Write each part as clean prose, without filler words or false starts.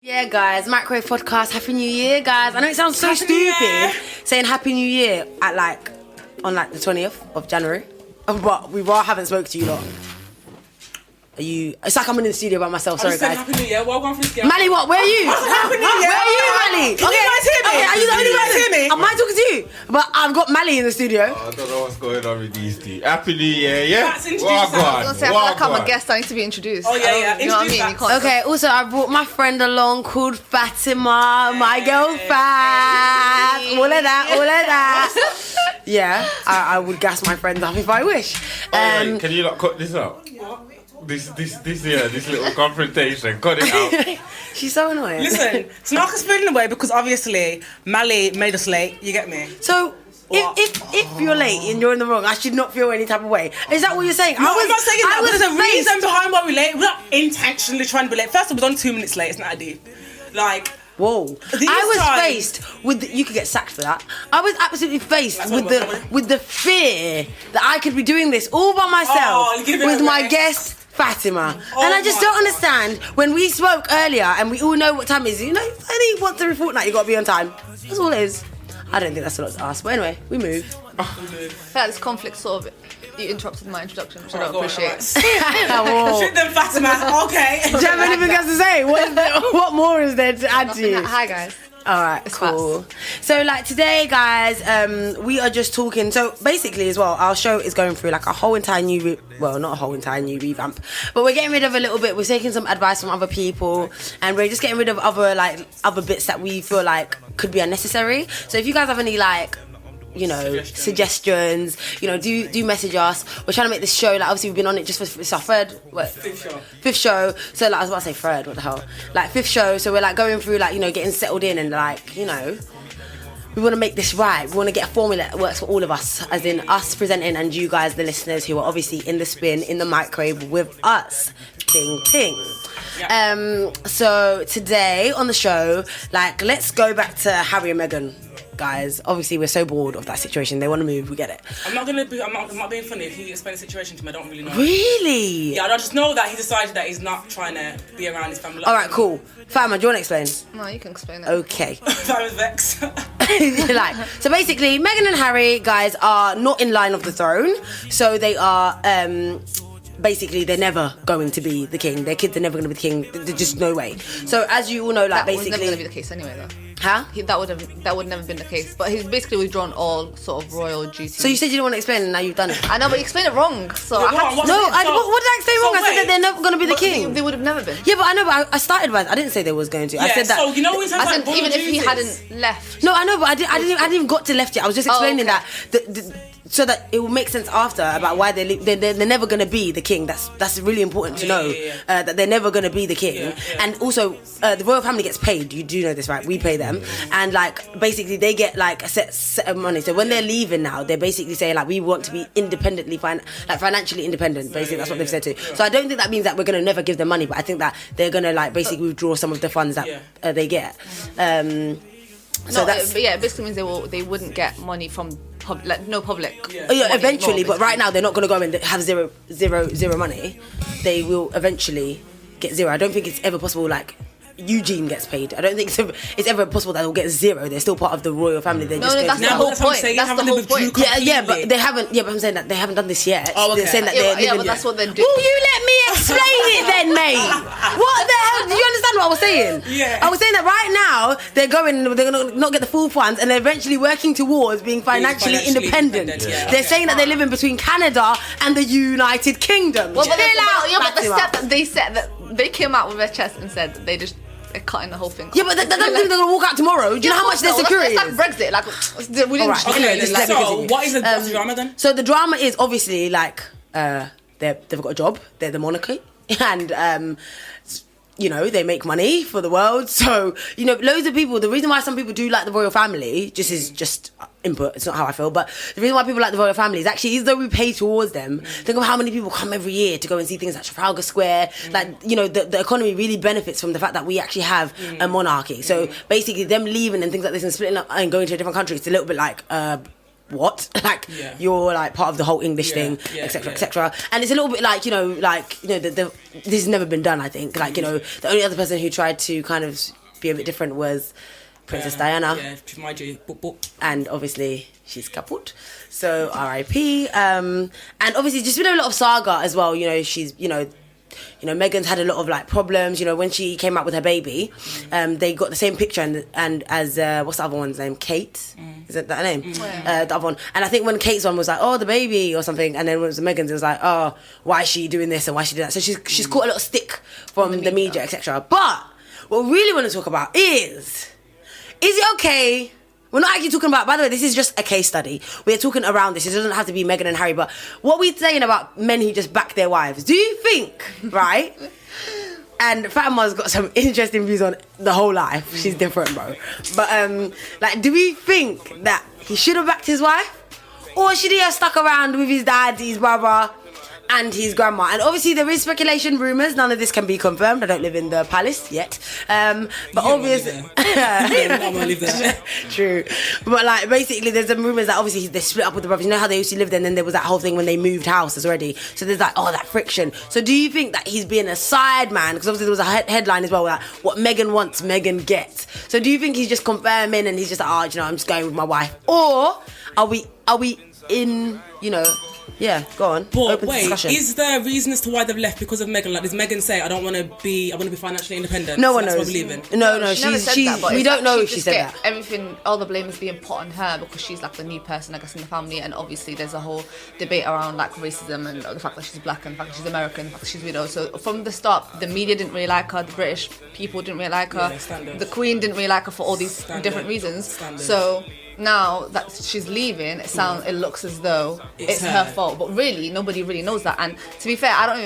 Yeah, guys, Microwave Podcast. Happy New Year, guys. I know it sounds so stupid saying Happy New Year at on the 20th of January, but we haven't spoke to you lot. Are you? It's like I'm in the studio by myself. Sorry, guys. Happy New Year. Welcome for this game. Mally, what? Where are you? Happy New Year. Where are you, Mally? Can you guys hear me? Okay, are you the only guys hear me? Am I talking to you? But I've got Mally in the studio. I don't know what's going on with these two. Happy New Year, yeah? Let's introduce yourself. I was gonna say, I feel like I'm a guest, I need to be introduced. Oh, yeah. You know what I mean? You can't Okay, also I brought my friend along called Fatima, my girl Fat. All of that. Yeah, I would gas my friends up if I wish. Wait, can you not cut this out? This little confrontation. Cut it out. She's so annoying. Listen, Snarker's feeling away because obviously Mally made us late. You get me? So if you're late and you're in the wrong, I should not feel any type of way. Is that what you're saying? No, I'm not saying that. There's a faced- reason behind why we're late. We're not intentionally trying to be late. First of all, we're on 2 minutes late. It's not a deep. Whoa! I was faced with you could get sacked for that. I was absolutely faced with the fear that I could be doing this all by myself with my guest Fatima, and I just don't understand. When we spoke earlier, and we all know what time it is. You know, only once every fortnight you got to be on time. That's all it is. I don't think that's a lot to ask. But anyway, we move. This conflict sort of. You interrupted my introduction, which I don't appreciate. Shoot them, Fatima. Okay. Do you have anything else to say? What more is there to add to you? Hi guys. Alright, cool. So today, guys, we are just talking. So basically as well, our show is going through a whole entire new, not a whole entire new revamp, but we're getting rid of a little bit. We're taking some advice from other people, and we're just getting rid of other bits that we feel could be unnecessary. So if you guys have any suggestions, do message us. We're trying to make this show, obviously we've been on it just for, it's our fifth show. So I was about to say third, what the hell, fifth show. So we're going through getting settled in, and we want to make this right. We want to get a formula that works for all of us, as in us presenting and you guys, the listeners, who are obviously in the spin, in the microwave with us. Ting ting. Yeah. So today on the show, let's go back to Harry and Meghan. Guys, obviously we're so bored of that situation. They want to move. We get it. I'm not being funny. If he explained the situation to me, I don't really know. Really? Yeah, I just know that he decided that he's not trying to be around his family. All right, cool. Fama, do you want to explain? No, you can explain it. Okay. Fama's vexed. So basically, Meghan and Harry, guys, are not in line of the throne. So they are. Basically, they're never going to be the king. Their kids are never going to be the king. There's just no way. So as you all know, that basically, was never going to be the case anyway, though. Huh? That would never been the case. But he's basically withdrawn all sort of royal duties. So you said you didn't want to explain, and now you've done it. I know, but you explained it wrong. So what did I say wrong? I said that they're never going to be the king. They would have never been. Yeah, but I know. But I started with. I didn't say they was going to. Yeah, I said that. So you know, when I said even if he hadn't left. No, I know, but I didn't even got to left yet. I was just explaining that. So that it will make sense after about why they're never going to be the king. That's really important to know. That they're never going to be the king. And also, the royal family gets paid. You do know this, right? We pay them, and basically they get a set of money. So when they're leaving now, they're basically saying we want to be independently, financially independent. Basically, that's what they've said to. So I don't think that means that we're going to never give them money, but I think that they're going to basically withdraw some of the funds that they get. So it basically means they wouldn't get money from no public. Eventually, but right now they're not going to go and have zero money. They will eventually get zero. I don't think it's ever possible. Eugene gets paid. I don't think it's ever possible that they'll get zero. They're still part of the royal family. They're that's the whole point. That's the whole point. Yeah, but they haven't. Yeah, but I'm saying that they haven't done this yet. Oh, okay. They're saying that they're living. But that's what they're doing. Will you let me explain it then, mate? What the hell? Do you understand what I was saying? Yeah. I was saying that right now they're gonna not get the full funds, and they're eventually working towards being financially independent. They're saying that they're living between Canada and the United Kingdom. Well, but the step that they said, that they came out with their chest and said they just. They're cutting the whole thing. Yeah, but that doesn't mean they're going to walk out tomorrow. Do you know how much their security is? It's like Brexit. We didn't. Okay, so what is the drama then? So the drama is obviously they've got a job. They're the monarchy, and they make money for the world. So loads of people. The reason why some people do like the royal family just input. It's not how I feel, but the reason why people like the royal family is actually, even though we pay towards them, think of how many people come every year to go and see things like Trafalgar Square. The economy really benefits from the fact that we actually have a monarchy. So basically them leaving and things like this and splitting up and going to a different country, it's a little bit what? Like, Yeah. you're like part of the whole English thing, etc., etc. And it's a little bit like, this has never been done, I think. Like, the only other person who tried to kind of be a bit different was Princess Diana. Yeah, my G. And obviously she's kaput, so R.I.P. And obviously just been a lot of saga as well. She's Meghan's had a lot of like problems. When she came out with her baby, they got the same picture and as what's the other one's name? Kate. Is that her name? The other one. And I think when Kate's one was like, oh, the baby or something, and then when it was Meghan's, it was like, oh, why is she doing this and why is she doing that? So she's caught a lot of stick from the media, etc. But what we really want to talk about is it okay? We're not actually talking about, by the way, this is just a case study. We're talking around this. It doesn't have to be Meghan and Harry, but what we're saying about men who just back their wives. Do you think, right? And Fatima's got some interesting views on the whole life. She's different, bro. But, do we think that he should have backed his wife? Or should he have stuck around with his dad, his brother, and his grandma? And obviously there is speculation, rumours. None of this can be confirmed. I don't live in the palace yet. But obviously... I'm gonna live there. True. But basically there's some rumours that obviously they split up with the brothers. You know how they used to live there, and then there was that whole thing when they moved houses already. So there's that friction. So do you think that he's being a side man? Because obviously there was a headline as well, like, what Meghan wants, Meghan gets. So do you think he's just confirming and he's just like, I'm just going with my wife? Or are we in, yeah, go on. But Open wait, discussion. is there a reason as to why they've left because of Meghan? Like, does Meghan say, I want to be financially independent? No so one that's knows. why we're leaving? No, she never said that, but we it's don't like know if she just said get that. everything, all the blame is being put on her because she's like the new person, I guess, in the family, and obviously there's a whole debate around like racism and the fact that she's black and the fact that she's American, the fact that she's widow. So from the start, the media didn't really like her, the British people didn't really like her, the Queen didn't really like her for all these different reasons. So now that she's leaving, it looks as though it's her fault, but really nobody really knows that. And to be fair, I don't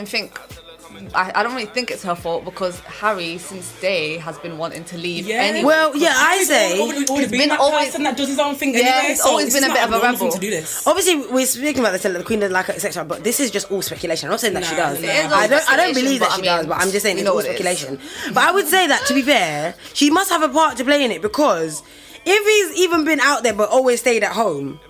really think it's her fault, because Harry since day has been wanting to leave anyway. Well, yeah, I say he's been that person that does his own thing anyway. He's always been a bit of a rebel to do this. Obviously, we're speaking about this, that the Queen doesn't like her, etc. But this is just all speculation. I'm not saying that she does. It is I don't speculation, believe that but she I mean, does. But I'm just saying it's all what it is. speculation. But I would say that, to be fair, she must have a part to play in it, because if he's even been out there but always stayed at home,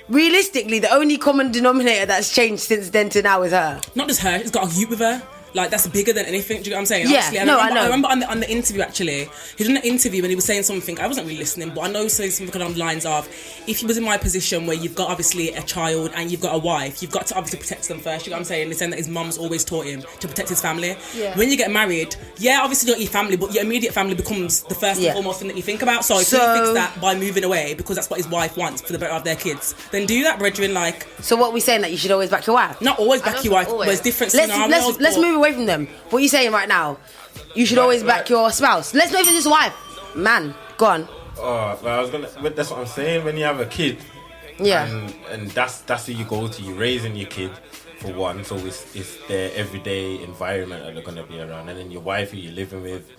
realistically, the only common denominator that's changed since then to now is her. Not just her, he's got a youth with her. Like, that's bigger than anything. Do you know what I'm saying? Yeah, Honestly, I know. I remember on the interview, actually, he did an interview and he was saying something, I wasn't really listening, but I know he was saying something along the lines of, if he was in my position where you've got obviously a child and you've got a wife, you've got to obviously protect them first. You know what I'm saying? He's saying that his mum's always taught him to protect his family. Yeah. When you get married, obviously you don't your family, but your immediate family becomes the first and foremost thing that you think about. So if he thinks that by moving away, because that's what his wife wants for the better of their kids, then do that, brethren. Like, So what are we saying, that you should always back your wife? not always back your wife, always. but it's different scenarios. Let's move away from them. What are you saying right now? You should always back your spouse. Let's not even just wife. Man, go on. But that's what I'm saying. When you have a kid, Yeah. and that's who you go to. You're raising your kid, for one, so it's their everyday environment that they're gonna be around, and then your wife who you're living with,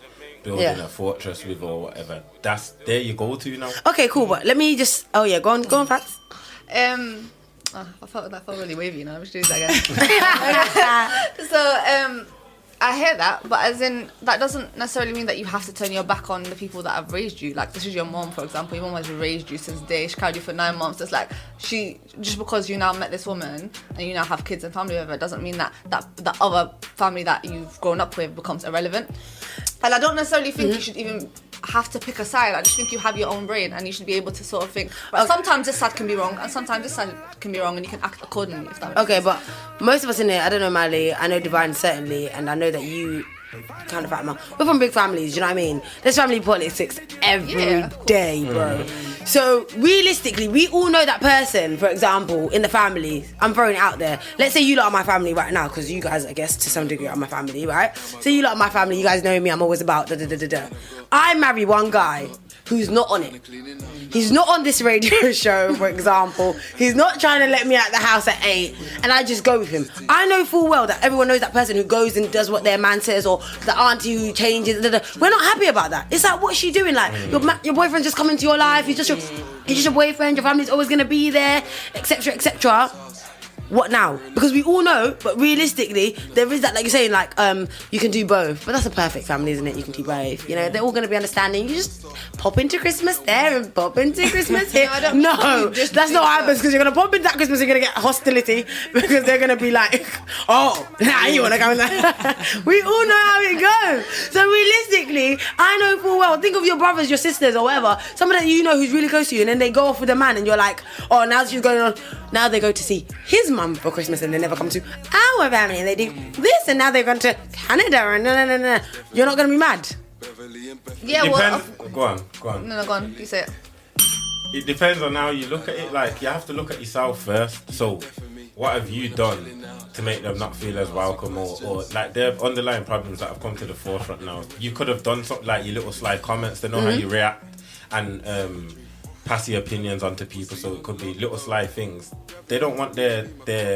building a fortress with or whatever. That's there you go to now. Okay, cool. But let me just. Oh yeah, go on, Fats. I felt really wavy, Let me just do that again. So, I hear that, but as in, that doesn't necessarily mean that you have to turn your back on the people that have raised you. Like, this is your mom, for example. Your mom has raised you since day. She carried you for 9 months. It's like, just because you now met this woman and you now have kids and family with her, doesn't mean that the other family that you've grown up with becomes irrelevant. And I don't necessarily think you should even have to pick a side. I just think you have your own brain and you should be able to sort of think, but sometimes this side can be wrong and sometimes this side can be wrong, and you can act accordingly, if that makes sense. But most of us in here, I don't know Mali, I know Divine certainly, and I know that you kind of Fatima. We're from big families, you know what I mean? There's family politics every day, bro. So realistically, we all know that person, for example, in the family. I'm throwing it out there. Let's say you lot are my family right now, because you guys, I guess, to some degree are my family, right? So you lot are my family, you guys know me, I'm always about da-da-da-da-da. I marry one guy who's not on it. He's not on this radio show, for example. He's not trying to let me out the house at 8, and I just go with him. I know full well that everyone knows that person who goes and does what their man says, or the auntie who changes. We're not happy about that. It's like, what's she doing? Like, your boyfriend just come into your life. He's just your boyfriend. Your family's always gonna be there, etc., etc. what now? Because we all know, but realistically, there is that, like you're saying, like, you can do both. But that's a perfect family, isn't it? You can do both. You know, they're all going to be understanding. You just pop into Christmas there and pop into Christmas here. No, that's not what happens, because you're going to pop into that Christmas, you're going to get hostility, because they're going to be like, oh, now you want to come in there. We all know how it goes. So realistically, I know full well, think of your brothers, your sisters, or whatever, someone that you know who's really close to you, and then they go off with a man, and you're like, oh, now she's going on. Now they go to see his mum for Christmas, and they never come to our family, and they do this, and now they've gone to Canada, and no. You're not going to be mad. Yeah, well... Go on. No, go on. You say it. It depends on how you look at it. Like, you have to look at yourself first. So, what have you done to make them not feel as welcome, or like their underlying problems that have come to the forefront now? You could have done something like your little sly comments. They know how you react, and pass your opinions onto people. So it could be little sly things. They don't want their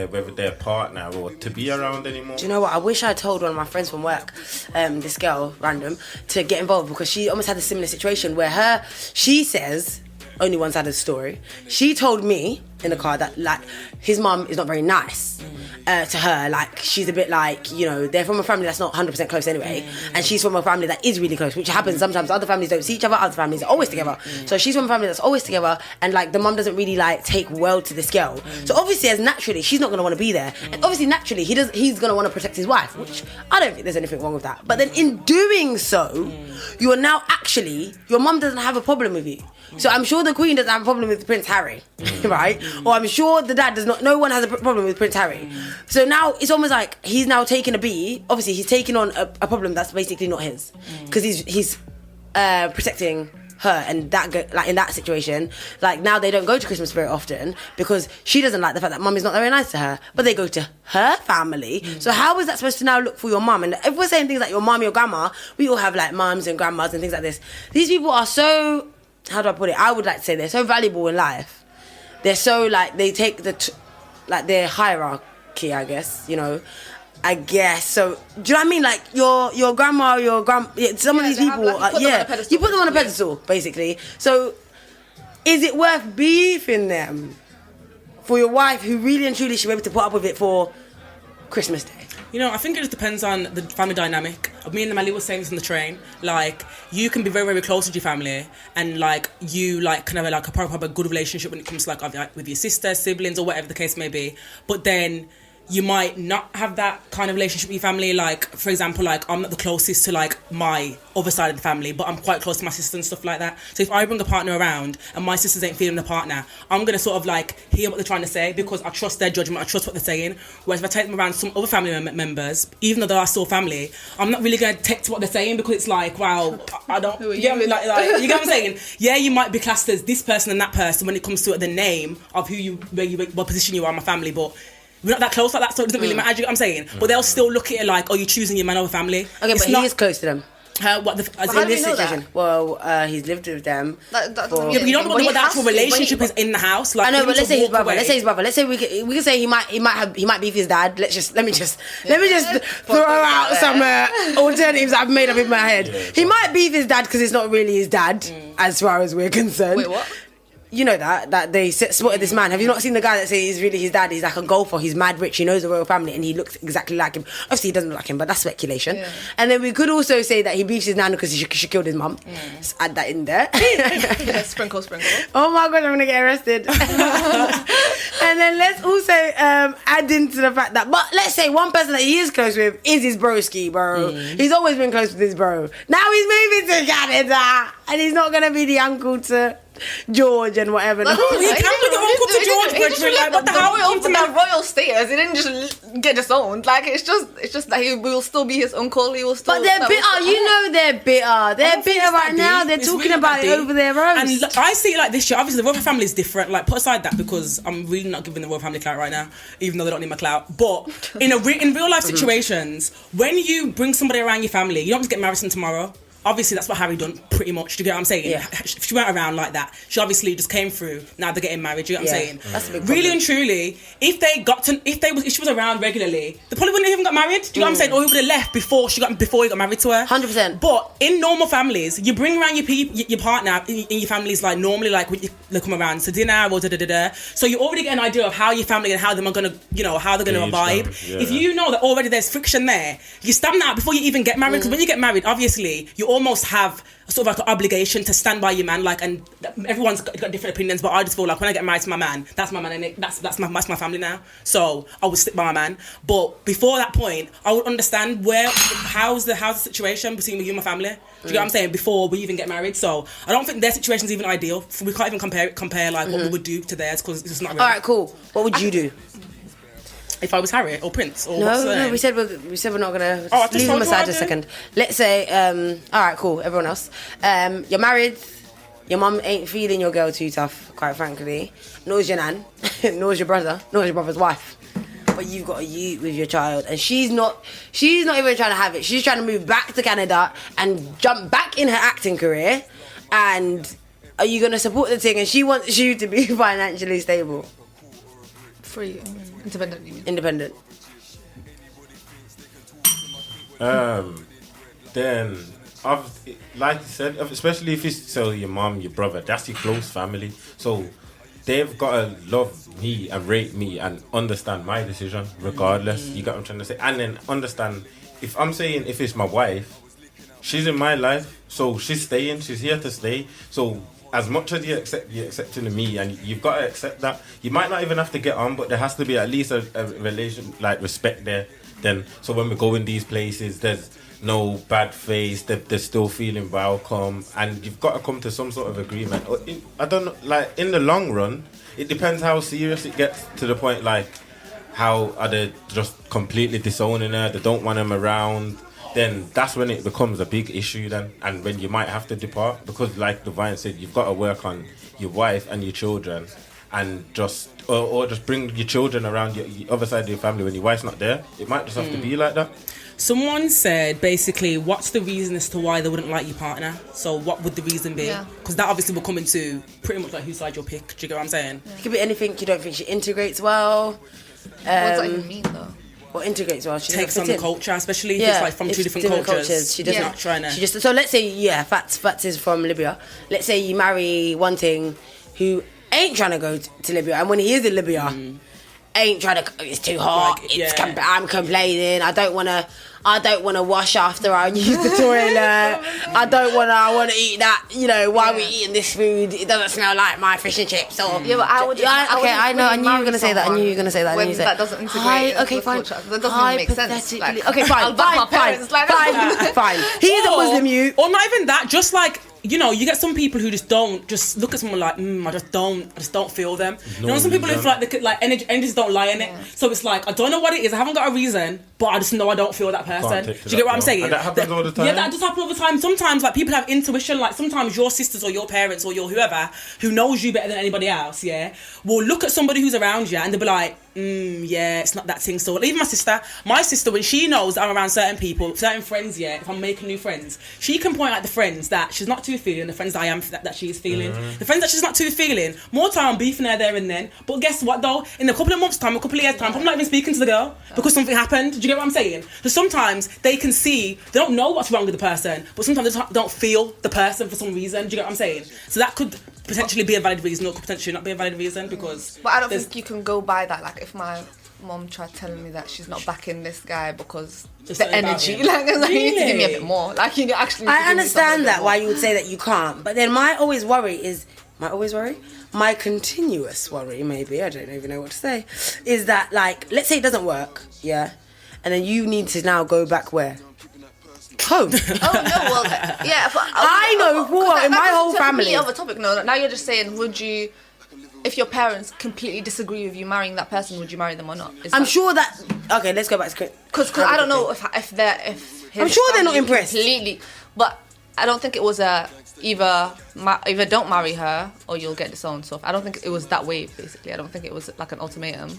whether their partner or to be around anymore. Do you know what? I wish I told one of my friends from work, this girl, random, to get involved, because she almost had a similar situation where she says, only one side of the story, she told me in the car that, like, his mum is not very nice to her. Like, she's a bit like, you know, they're from a family that's not 100% close anyway, and she's from a family that is really close, which happens sometimes. Other families don't see each other, other families are always together. So she's from a family that's always together, and like the mum doesn't really like take well to this girl. So obviously, as naturally, she's not going to want to be there, and obviously naturally he's going to want to protect his wife, which I don't think there's anything wrong with that. But then in doing so, you are now actually, your mum doesn't have a problem with you. So I'm sure the Queen doesn't have a problem with Prince Harry, right? Or I'm sure the dad does not. No one has a problem with Prince Harry. So now it's almost like he's now taking a beat. Obviously, he's taking on a problem that's basically not his, because he's protecting her, and that like in that situation, like now they don't go to Christmas very often because she doesn't like the fact that mum is not very nice to her, but they go to her family. So how is that supposed to now look for your mum? And if we're saying things like your mum, your grandma, we all have like mums and grandmas and things like this. These people are so, how do I put it? I would like to say they're so valuable in life. They're so like, they take like their hierarchy, I guess, you know. I guess so. Do you know what I mean? Like your grandma, some of these people, you put them on a pedestal, basically. So, is it worth beefing them for your wife, who really and truly should be able to put up with it for Christmas Day? You know, I think it just depends on the family dynamic. Me and Mali were saying this on the train. Like, you can be very, very close with your family, and like you like kind of like a proper good relationship when it comes to like with your sister, siblings, or whatever the case may be. But then you might not have that kind of relationship with your family. Like, for example, like I'm not the closest to like my other side of the family, but I'm quite close to my sister and stuff like that. So if I bring a partner around and my sisters ain't feeling the partner, I'm gonna sort of like hear what they're trying to say, because I trust their judgment, I trust what they're saying. Whereas if I take them around some other family members, even though they are still family, I'm not really gonna take to what they're saying, because it's like, wow, I don't. You get me? Like you get what I'm saying? Yeah, you might be classed as this person and that person when it comes to the name of what position you are in my family, but we're not that close like that, so it doesn't really matter. You know what I'm saying? But they'll still look at it like, oh, you're choosing your man over family. Okay, it's but he is close to them. What the? How do you know that? Well, he's lived with them. Yeah, but you don't know what the actual relationship is in the house. Like, I know, but let's say his brother. Let's say his brother. Let's say we can say he might beef his dad. Let me just throw out some alternatives that I've made up in my head. Yeah, he might beef his dad because it's not really his dad, as far as we're concerned. Wait, what? You know that they spotted this man. Have you not seen the guy that says he's really his dad? He's like a golfer. He's mad rich. He knows the royal family, and he looks exactly like him. Obviously, he doesn't look like him, but that's speculation. Yeah. And then we could also say that he beefs his nana because she killed his mum. Just add that in there. Yeah, sprinkle. Oh my god, I'm gonna get arrested. And then let's also add into the fact that, but let's say one person that he is close with is his broski, bro. He's always been close with his bro. Now he's moving to Canada, and he's not gonna be the uncle to George and whatever. You can't be the uncle to George, but the royal status. He didn't just get disowned. Like, it's just that he will still be his uncle. He will still. But they're bitter. You know they're bitter. They're bitter right now. They're talking about it over their roast. And I see it like this year. Obviously, the royal family is different. Like, put aside that, because I'm really not giving the royal family clout right now, even though they don't need my clout. But in real life situations, when you bring somebody around your family, you don't just get married to them tomorrow. obviously that's what Harry done pretty much. Do you get what I'm saying? Yeah. She went around like that. She obviously just came through. Now they're getting married. Do you get what I'm saying? That's a big Really problem. and truly, if she was around regularly, they probably wouldn't have even got married. Do you get what I'm saying? Or he would have left before he got married to her. 100%. But in normal families, you bring around your partner in your families like normally, like when they come around to dinner or da. So you already get an idea of how your family and how they're gonna, how they're gonna vibe. If you know that already there's friction there, you stamp that out before you even get married. Because when you get married, obviously you almost have sort of like an obligation to stand by your man, like, and everyone's got different opinions, but I just feel like when I get married to my man, that's my man, and that's my family now, so I would stick by my man. But before that point, I would understand how's the situation between you and my family. Do you get what I'm saying? Before we even get married. So I don't think their situation's even ideal. We can't even compare like what we would do to theirs, because it's not real. Alright, cool. What would you do? If I was Harry or Prince or No, we said we're not gonna I just leave told them you what aside I a do. second. Let's say, alright, cool, everyone else. You're married, your mum ain't feeling your girl too tough, quite frankly. Nor's your nan, Nor's your brother, Nor's your brother's wife. But you've got a youth with your child, and she's not even trying to have it. She's trying to move back to Canada and jump back in her acting career. And are you gonna support the thing? And she wants you to be financially stable. Free, independent. You mean? Independent. Then, like you said, especially if it's your mom, your brother, that's your close family. So they've got to love me and rate me and understand my decision regardless. You get what I'm trying to say? And then understand, if it's my wife, she's in my life, so she's staying, she's here to stay. So as much as you're accepting me, and you've got to accept that, you might not even have to get on, but there has to be at least a relation, like respect there. Then, so when we go in these places, there's no bad face, they're still feeling welcome, and you've got to come to some sort of agreement. I don't know, like in the long run, it depends how serious it gets, to the point like how are they just completely disowning her, they don't want him around. Then that's when it becomes a big issue then, and when you might have to depart, because like Divine said, you've got to work on your wife and your children, and just bring your children around your other side of your family when your wife's not there. It might just have to be like that. Someone said, basically, what's the reason as to why they wouldn't like your partner? So what would the reason be? Because that obviously will come into pretty much like whose side you'll pick. Do you get what I'm saying? It could be anything. You don't think she integrates well. What does that even mean though? What integrates well? She Takes on doesn't the fit in. culture, especially if it's like from two different cultures. She doesn't. Not trying to. She just. So let's say Fats is from Libya. Let's say you marry one thing who ain't trying to go to Libya, and when he is in Libya, ain't trying to. It's too hot. Like, I'm complaining. I don't wanna wash after I use the toilet. I wanna eat that. Why are we eating this food? It doesn't smell like my fish and chips. Or Yeah, but I would. I know. I knew you were gonna say that. When that doesn't integrate. Okay, fine. That doesn't make sense. Like, Okay, fine. I'll back my parents, like, Fine. He's a Muslim, you. Or not even that. Just like, you get some people who just look at someone like, I just don't feel them. Some people who feel like they could, like, energies don't lie in it. So it's like, I don't know what it is. I haven't got a reason, but I just know I don't feel that person. Do you get what I'm saying? And that happens all the time. Yeah, that does happen all the time. Sometimes, like, people have intuition. Like, sometimes your sisters or your parents or your whoever who knows you better than anybody else, will look at somebody who's around you and they'll be like, it's not that thing. So even my sister, when she knows that I'm around certain people, certain friends, if I'm making new friends, she can point out the friends that she's not too feeling, the friends that I am that she is feeling. The friends that she's not too feeling, more time I'm beefing her there and then. But guess what though? In a couple of months' time, a couple of years' time, I'm not even speaking to the girl because something happened. Do you get what I'm saying? So sometimes they can see, they don't know what's wrong with the person, but sometimes they don't feel the person for some reason. Do you get what I'm saying? So that could potentially be a valid reason, or could potentially not be a valid reason, because. But I don't think you can go by that. Like, if my mom tried telling me that she's not backing this guy because Just the something about energy, him. like, you need to give me a Really? bit more. Like, you actually. Need to I give me understand something a that bit why more. you would say that you can't, but then my continuous worry, maybe, I don't even know what to say, is that, like, let's say it doesn't work, and then you need to now go back where? Home. Oh no, well, yeah. But, I know, in my whole family. Completely other topic. No, now you're just saying, would you, if your parents completely disagree with you marrying that person, would you marry them or not? I'm sure that. Okay, let's go back to because I don't know if his I'm sure they're not family impressed. completely, but I don't think it was a either don't marry her or you'll get disowned. So I don't think it was that way. Basically, I don't think it was like an ultimatum.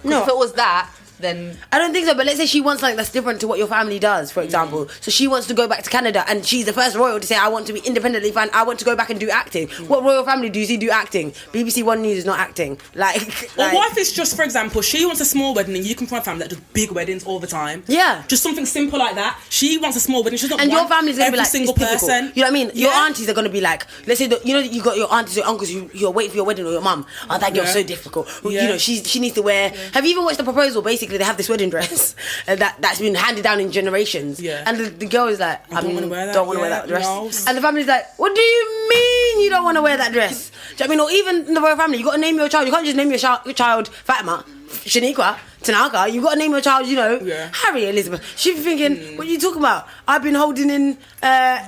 No. If it was that, then... I don't think so, but let's say she wants something that's different to what your family does, for example. So she wants to go back to Canada, and she's the first royal to say, I want to be independently fine, I want to go back and do acting. What royal family do you see do acting? BBC One News is not acting. Or what if it's just, for example, she wants a small wedding and you can find a family that does big weddings all the time? Yeah. Just something simple like that. She wants a small wedding. She's not and your family's going to be like, single it's difficult. person. You know what I mean? Your aunties are going to be like, let's say, you got your aunties or uncles you're waiting for your wedding, or your mum. Oh, that girl's so difficult. You know, she needs to wear... Have you even watched The Proposal? Basically, they have this wedding dress that's been handed down in generations. Yeah. And the girl is like, I don't want to wear that dress. No. And the family's like, what do you mean you don't want to wear that dress? Do you know what I mean? Or even in the royal family, you got to name your child. You can't just name your child Fatima, Shaniqua, Tanaka. You got to name your child, Harry, Elizabeth. She'd be thinking, what are you talking about? I've been holding in Jermaine.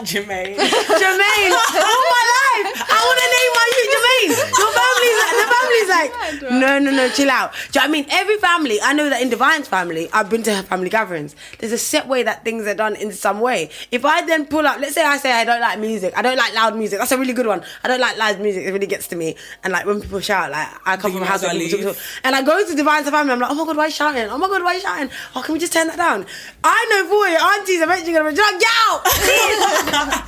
Jermaine, all my life. I want to name my youth Jermaine. The family's like, no, chill out. Do you know what I mean? Every family, I know that in Divine's family, I've been to her family gatherings. There's a set way that things are done in some way. If I then pull up, let's say I don't like music. I don't like loud music. That's a really good one. I don't like loud music. It really gets to me. And like when people shout, like I come from a house where people talk. And I go to Divine's family, I'm like, oh my God, why are you shouting? Oh my God, why are you shouting? Oh, can we just turn that down? I know for your aunties eventually going to be like, get out!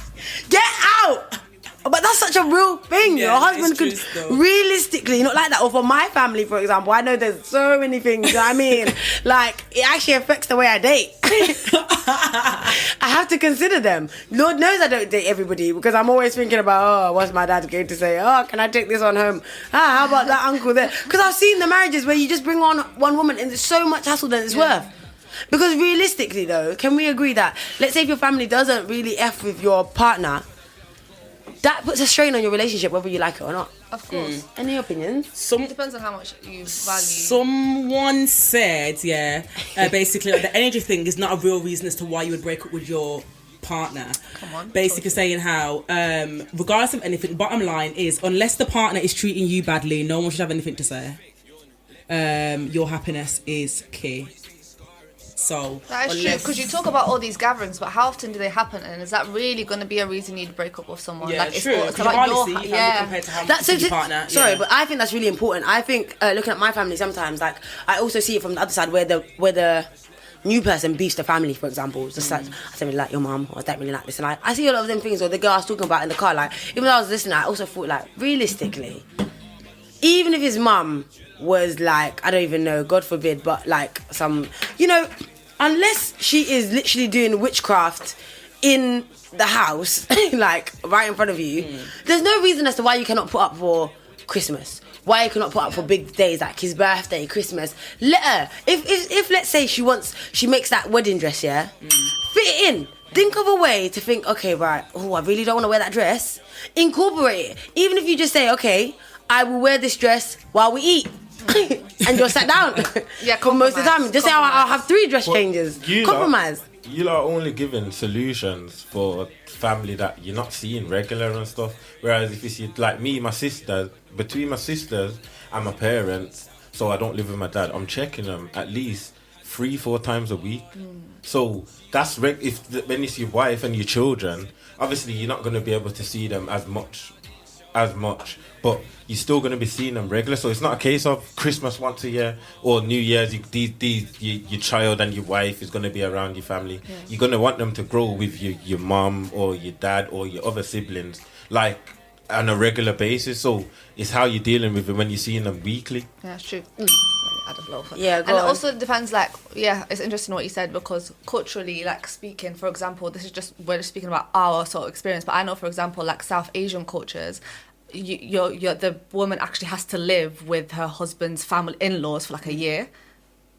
Get out! But that's such a real thing. Yeah, Your husband could true, realistically not like that. Or for my family, for example, I know there's so many things. You know what I mean? Like, it actually affects the way I date. I have to consider them. Lord knows I don't date everybody because I'm always thinking about, oh, what's my dad going to say? Oh, can I take this one home? How about that uncle there? Because I've seen the marriages where you just bring on one woman and there's so much hassle that it's worth. Because realistically though, can we agree that, let's say if your family doesn't really F with your partner, that puts a strain on your relationship whether you like it or not. Of course. Any opinions? It depends on how much you value. Someone said, basically like, the energy thing is not a real reason as to why you would break up with your partner. Come on. Basically saying how, regardless of anything, bottom line is, unless the partner is treating you badly, no one should have anything to say. Your happiness is key. So that is true, because you talk about all these gatherings, but how often do they happen, and is that really going to be a reason you'd break up with someone? Yeah, like, true. It's about your compared to how much your partner. Sorry, but I think that's really important. I think looking at my family sometimes, like I also see it from the other side where the new person beefs the family, for example. It's just like, I don't really like your mum, or I don't really like this, and I see a lot of them things. Or the girl I was talking about in the car, like even though I was listening, I also thought like realistically, even if his mum was like, I don't even know, God forbid, but like some, unless she is literally doing witchcraft in the house, like right in front of you, there's no reason as to why you cannot put up for Christmas. Why you cannot put up for big days like his birthday, Christmas. Let her. If let's say she makes that wedding dress, fit it in. Think of a way to think, okay, right, I really don't want to wear that dress. Incorporate it. Even if you just say, okay, I will wear this dress while we eat. And you're sat down. For most of the time. Just say, I'll have 3 dress changes. Compromise. You are only giving solutions for family that you're not seeing regular and stuff. Whereas if you see, like me, my sisters, between my sisters and my parents, so I don't live with my dad, I'm checking them at least 3-4 times a week. So that's when it's your wife and your children, obviously you're not going to be able to see them as much, but you're still going to be seeing them regular. So it's not a case of Christmas once a year or New Year's, your child and your wife is going to be around your family. You're going to want them to grow with your mom or your dad or your other siblings like on a regular basis. So it's how you're dealing with it when you're seeing them weekly. Yeah, that's true. Yeah, and it also depends, like, it's interesting what you said, because culturally, like, speaking, for example, we're just speaking about our sort of experience, but I know, for example, like South Asian cultures, the woman actually has to live with her husband's family in-laws for like a year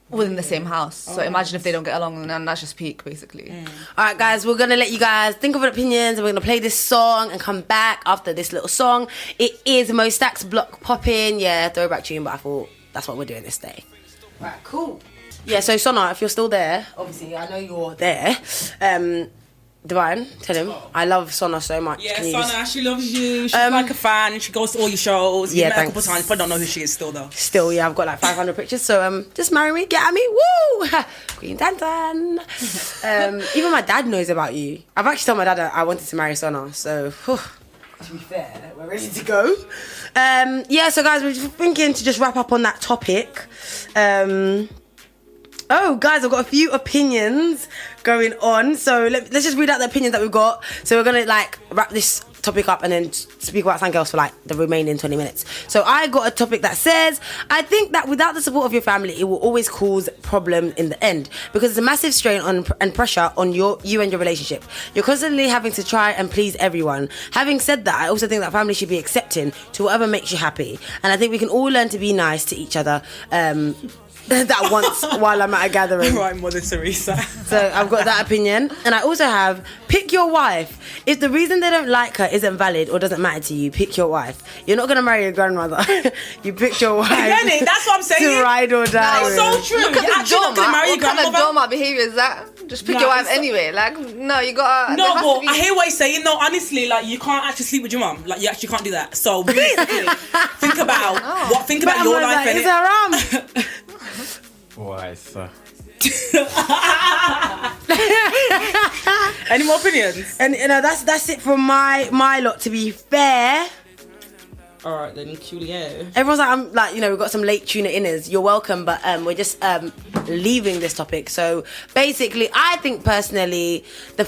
within the same house. So imagine if they don't get along, and that's just peak, basically. All right, guys, we're gonna let you guys think of your opinions, and we're gonna play this song and come back after this little song. It is Mo Stack's Block Poppin', throwback tune, but I thought that's what we're doing this day. Right, cool. Yeah, so Sona, if you're still there, obviously I know you're there. Divine, tell him I love Sona so much. Yeah, Sona, she loves you. She's like a fan. She goes to all your shows. You met her a couple of times, but don't know who she is still though. Still, yeah, I've got like 500 pictures. So just marry me, get at me, woo! Queen Tantan. Even my dad knows about you. I've actually told my dad that I wanted to marry Sona. So to be fair, we're ready to go. Yeah, so guys, we're just thinking to just wrap up on that topic. Oh, guys, I've got a few opinions going on. So let's just read out the opinions that we've got. So we're going to like wrap this topic up and then speak about something else for like the remaining 20 minutes. So I got a topic that says, I think that without the support of your family, it will always cause problems in the end because it's a massive strain on and pressure on you and your relationship. You're constantly having to try and please everyone. Having said that, I also think that family should be accepting to whatever makes you happy. And I think we can all learn to be nice to each other. That once while I'm at a gathering. Right, Mother Teresa. So I've got that opinion. And I also have, pick your wife. If the reason they don't like her isn't valid or doesn't matter to you, pick your wife. You're not going to marry your grandmother. You picked your wife. Jenny, that's what I'm saying. To ride or die. That's so true. Look at You're the actually not going to marry your What kind of grandmother. doormat behaviour is that? Just pick your wife anyway. Like, no, you gotta... No, but I hear what you're saying. No, honestly, like, you can't actually sleep with your mum. Like, you actually can't do that. So, realistically, think about your life, like, innit? it's haram. Why, sir? Any more opinions? And you know, that's it from my lot, to be fair. All right, then, Juliet. Everyone's like, I'm like, you know, we've got some late tuna inners. You're welcome, but we're just leaving this topic. So basically, I think personally, I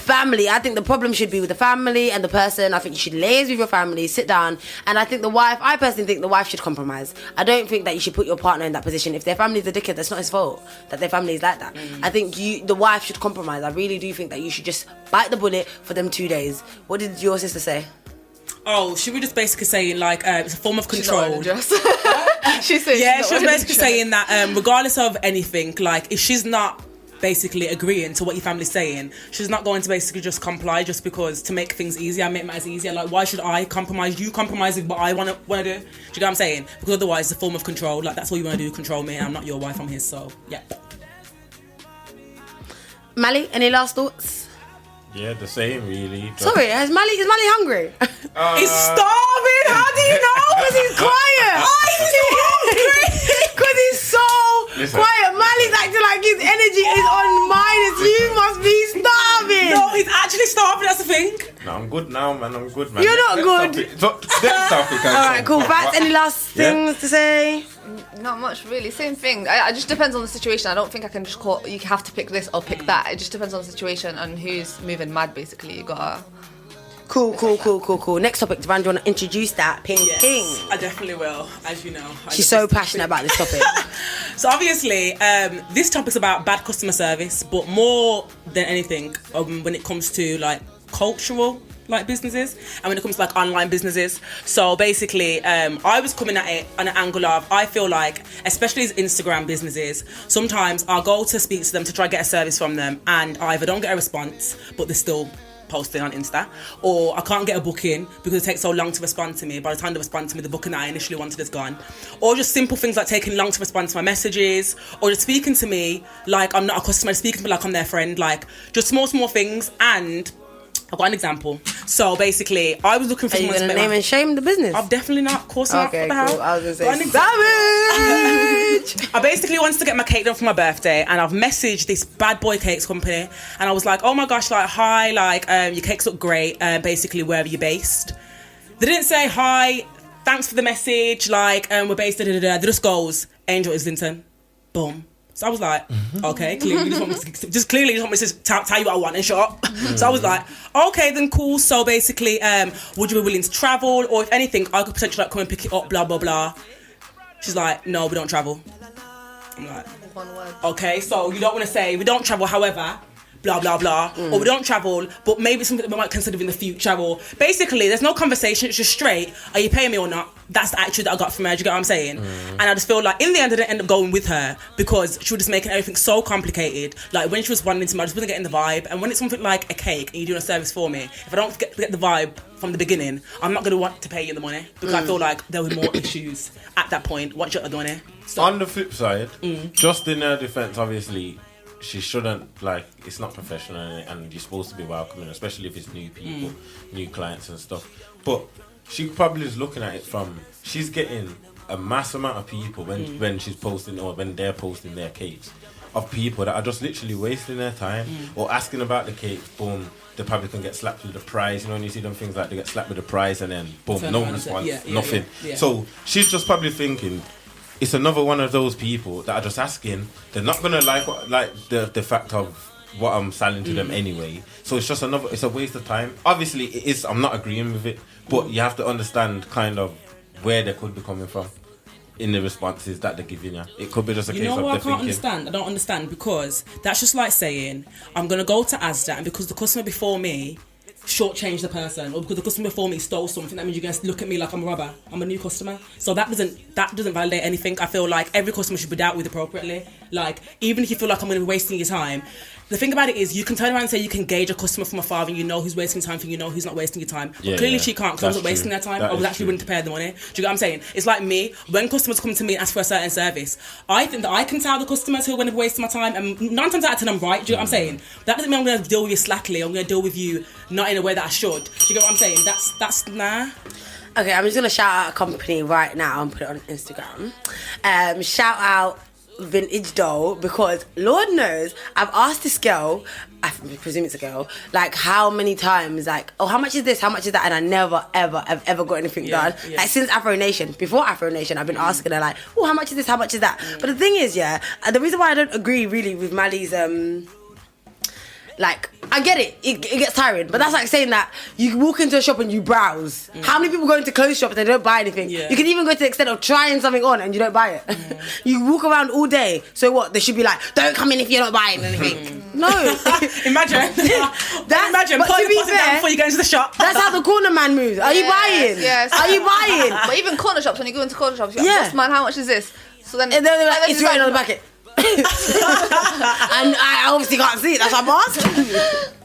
think the problem should be with the family and the person. I think you should liaise with your family, sit down, and I personally think the wife should compromise. I don't think that you should put your partner in that position. If their family's a dickhead, that's not his fault that their family is like that. I think the wife should compromise. I really do think that you should just bite the bullet for them 2 days. What did your sister say? Oh, should we just basically say, like, it's a form of control? She said, yeah, she was basically saying that regardless of anything, like, if she's not basically agreeing to what your family's saying, she's not going to basically just comply just because to make things easier, make matters easier. Like, why should I compromise? You compromise with what I want to do. Do you know what I'm saying? Because otherwise, it's a form of control. Like, that's all you want to do, control me. I'm not your wife, I'm his, so, yeah. Mali, any last thoughts? Yeah, the same, really. Sorry, is Mali hungry? He's starving. How do you know? Because he's quiet. Because he's so quiet. Mali's acting like his energy is on minus. You must be starving. No, he's actually starving. That's the thing. No, I'm good now, man. I'm good, man. You're not good. Next topic. All right, cool. Fats, any last things to say? Not much, really. Same thing. It just depends on the situation. I don't think I can just call. You have to pick this or pick that. It just depends on the situation and who's moving mad. Basically, you gotta. Cool. Next topic, Devan, do you want to introduce that? Ping. I definitely will, as you know. She's so passionate about this topic. So obviously, this topic's about bad customer service, but more than anything, when it comes to like cultural like businesses and when it comes to like online businesses. So basically, I was coming at it on an angle of, I feel like, especially as Instagram businesses, sometimes I'll go to speak to them to try to get a service from them and I either don't get a response, but they're still posting on Insta, or I can't get a booking because it takes so long to respond to me. By the time they respond to me, the booking that I initially wanted is gone. Or just simple things like taking long to respond to my messages, or just speaking to me like I'm not a customer, speaking to me like I'm their friend, like just small things. And I've got an example. So basically, I was looking for someone to name and shame the business. I've definitely not. Of course not. Okay, what the cool. hell? I was going to say, I basically wanted to get my cake done for my birthday, and I've messaged this bad boy cakes company, and I was like, oh my gosh, like, hi, like, your cakes look great, basically, where are you based? They didn't say, hi, thanks for the message, like, we're based, They just goes, Angel Islington. Boom. So I was like, okay, clearly you just want me to tell you what I want and shut up. So I was like, okay, then cool. So basically, would you be willing to travel? Or if anything, I could potentially like come and pick it up, blah, blah, blah. She's like, no, we don't travel. I'm like, One word. okay, so you don't want to say, we don't travel, however, blah, blah, blah. Or we don't travel, but maybe something that we might consider in the future. Or basically, there's no conversation, it's just straight, are you paying me or not? That's the attitude that I got from her, do you get what I'm saying? And I just feel like, in the end, I didn't end up going with her because she was just making everything so complicated. Like, when she was responding to me, I just wasn't getting the vibe. And when it's something like a cake and you're doing a service for me, if I don't get the vibe from the beginning, I'm not going to want to pay you the money because I feel like there were more issues at that point. What you're doing? So, on the flip side, just in her defense, obviously, she shouldn't, like, it's not professional and you're supposed to be welcoming, especially if it's new people, new clients and stuff. But she probably is looking at it from, she's getting a mass amount of people when she's posting or when they're posting their cakes, of people that are just literally wasting their time or asking about the cakes, boom, they probably can get slapped with the price. You know, when you see them things like they get slapped with the price and then boom, Turn no around and response, say, yeah, nothing. yeah. So she's just probably thinking, it's another one of those people that are just asking. They're not gonna like the fact of what I'm selling to them anyway. So it's just it's a waste of time. Obviously, it is. I'm not agreeing with it, but you have to understand kind of where they could be coming from in the responses that they're giving you. It could be just a case of what I they're can't thinking. understand? I don't understand, because that's just like saying I'm gonna go to Asda and because the customer before me shortchanged the person, or because the customer before me stole something, that means you're gonna look at me like I'm a robber. I'm a new customer, so that doesn't validate anything. I feel like every customer should be dealt with appropriately. Like, even if you feel like I'm gonna be wasting your time, the thing about it is you can turn around and say you can gauge a customer from afar and you know who's wasting time for you know who's not wasting your time. But clearly she can't, because I wasn't wasting their time. I was actually willing to pay the money. Do you get what I'm saying? It's like me, when customers come to me and ask for a certain service, I think that I can tell the customers who are going to be wasting my time, and 9 times out of 10 I'm right. Do you get what I'm saying? That doesn't mean I'm going to deal with you slackly. I'm going to deal with you not in a way that I should. Do you get what I'm saying? That's nah. Okay, I'm just gonna shout out a company right now and put it on Instagram. Shout out Vintage Doll, because Lord knows I've asked this girl, I presume it's a girl, like how many times, like, oh, how much is this, how much is that, and I never ever got anything done. Like since Afro Nation, before Afro Nation, I've been asking her like, oh, how much is this, how much is that. But the thing is, the reason why I don't agree really with Mali's like, I get it. It gets tiring, but that's like saying that you walk into a shop and you browse. How many people go into clothes shops and they don't buy anything? You can even go to the extent of trying something on and you don't buy it. You walk around all day, so what? They should be like, don't come in if you're not buying anything. No. Imagine. Imagine. But to be fair, down before you go into the shop. That's how the corner man moves. Are you buying? Yes. Are you buying? But even corner shops, when you go into corner shops, you're like, yes, man, how much is this? So then and they're like, it's written on the packet. And I obviously can't see it, that's why I'm asking.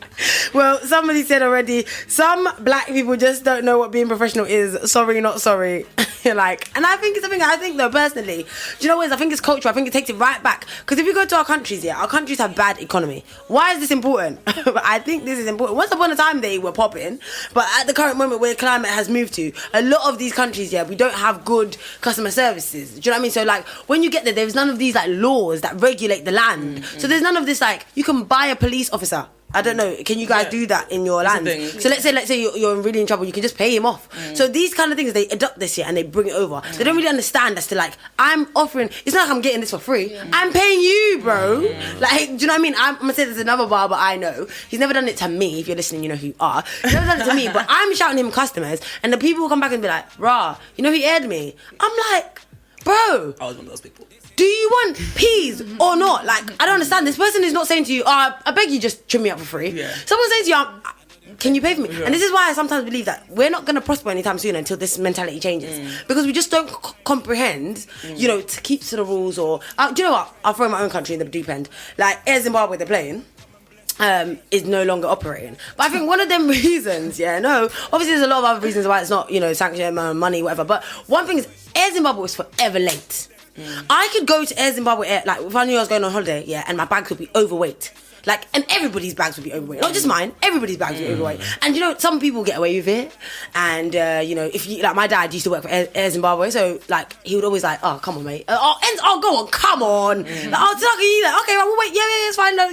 Well, somebody said already, some black people just don't know what being professional is. Sorry, not sorry. Like, and I think it's something I think though personally. Do you know what it is? I think it's cultural. I think it takes it right back. Because if you go to our countries, our countries have bad economy. Why is this important? I think this is important. Once upon a time they were popping, but at the current moment where climate has moved to, a lot of these countries, we don't have good customer services. Do you know what I mean? So like when you get there's none of these like laws that regulate the land. So there's none of this like you can buy a police officer. I don't know. Can you guys do that in your land? So let's say you're really in trouble. You can just pay him off. So these kind of things, they adopt this and they bring it over. They don't really understand as to like, I'm offering. It's not like I'm getting this for free. I'm paying you, bro. Like, do you know what I mean? I'm gonna say there's another barber I know. He's never done it to me. If you're listening, you know who you are. He's never done it to me, but I'm shouting him customers, and the people will come back and be like, "Rah, you know he aired me." I'm like, bro. I was one of those people. Do you want peas or not? Like, I don't understand. This person is not saying to you, I beg you just trim me up for free. Someone's saying to you, can you pay for me? And this is why I sometimes believe that we're not going to prosper anytime soon until this mentality changes. Because we just don't comprehend, to keep to the rules or... do you know what? I'll throw my own country in the deep end. Like, Air Zimbabwe, they're playing. Is no longer operating. But I think one of them reasons, obviously there's a lot of other reasons why it's not, sanction, money, whatever. But one thing is, Air Zimbabwe is forever late. I could go to Air Zimbabwe, like if I knew I was going on holiday, and my bags would be overweight. Like, and everybody's bags would be overweight. Not just mine, everybody's bags would be overweight. And some people get away with it. And, if you, like my dad used to work for Air Zimbabwe, so like, he would always like, oh, come on, mate. Go on, come on. Like, okay, right, we'll wait. Yeah, it's fine. No,